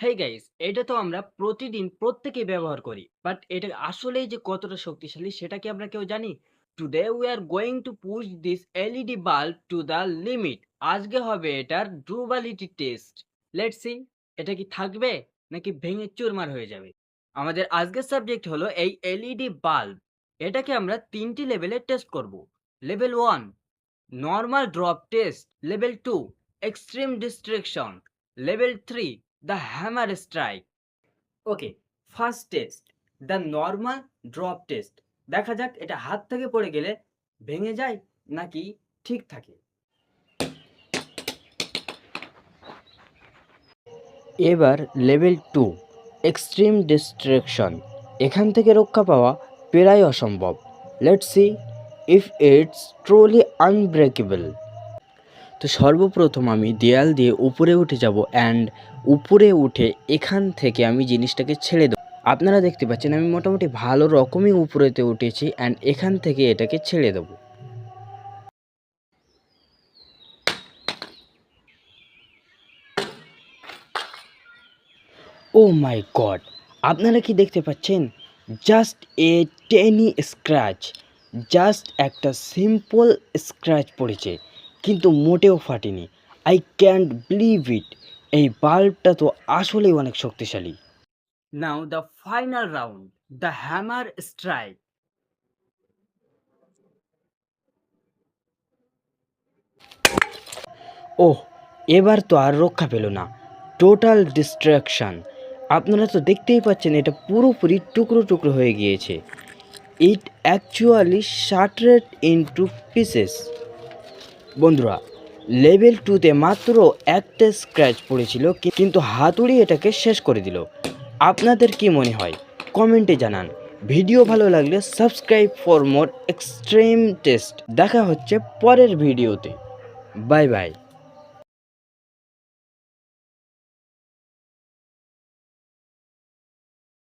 Hey guys, এটা তো আমরা প্রতিদিন প্রত্যেকেই ব্যবহার করি, বাট এটা আসলেই যে কতটা শক্তিশালী সেটা কি আমরা কেউ জানি? Today we are going to push this LED bulb to the limit. আজকে হবে এটার ডুরাবিলিটি টেস্ট। লেটস সি এটা কি থাকবে নাকি ভেঙে চুরমার হয়ে যাবে। আমাদের আজকের সাবজেক্ট হলো এই এলইডি বাল্ব। এটাকে আমরা তিনটি লেভেলে টেস্ট করব। Level 1 normal drop test, level 2 extreme destruction, level 3 the hammer strike. Okay, first test, the normal drop test. দেখা যাক এটা হাত থেকে পড়ে গেলে ভেঙে যায় নাকি ঠিক থাকে। এবার লেভেল 2 এক্সট্রিম ডিস্ট্রাকশন। এখান থেকে রক্ষা পাওয়া প্রায় অসম্ভব। Let's see if it's truly unbreakable. তো সর্বপ্রথম আমি দেয়াল দিয়ে উপরে উঠে যাব অ্যান্ড উপরে উঠে এখান থেকে আমি জিনিসটাকে ছেড়ে দেবো। আপনারা দেখতে পাচ্ছেন আমি মোটামুটি ভালো রকমই উপরেতে উঠেছি অ্যান্ড এখান থেকে এটাকে ছেড়ে দেবো। ও মাই গড, আপনারা কি দেখতে পাচ্ছেন? Just a teeny scratch, just একটা সিম্পল স্ক্র্যাচ পড়েছে, কিন্তু মোটেও ফাটেনি। I can't believe it. এই বাল্বটা তো আসলেই অনেক শক্তিশালী। Now the final round, the hammer strike. Oh, এবার তো আর রক্ষা পেল না। Total destruction. আপনারা তো দেখতেই পাচ্ছেন এটা পুরোপুরি টুকরো টুকরো হয়ে গিয়েছে। It actually shattered into pieces. বন্ধুরা, লেভেল 2তে মাত্র একটা স্ক্র্যাচ পড়েছিল, কিন্তু হাতুড়ি এটাকে শেষ করে দিল। আপনাদের কি মনে হয় কমেন্টে জানান। ভিডিও ভালো লাগলে subscribe for more extreme test. দেখা হচ্ছে পরের ভিডিওতে। Bye by.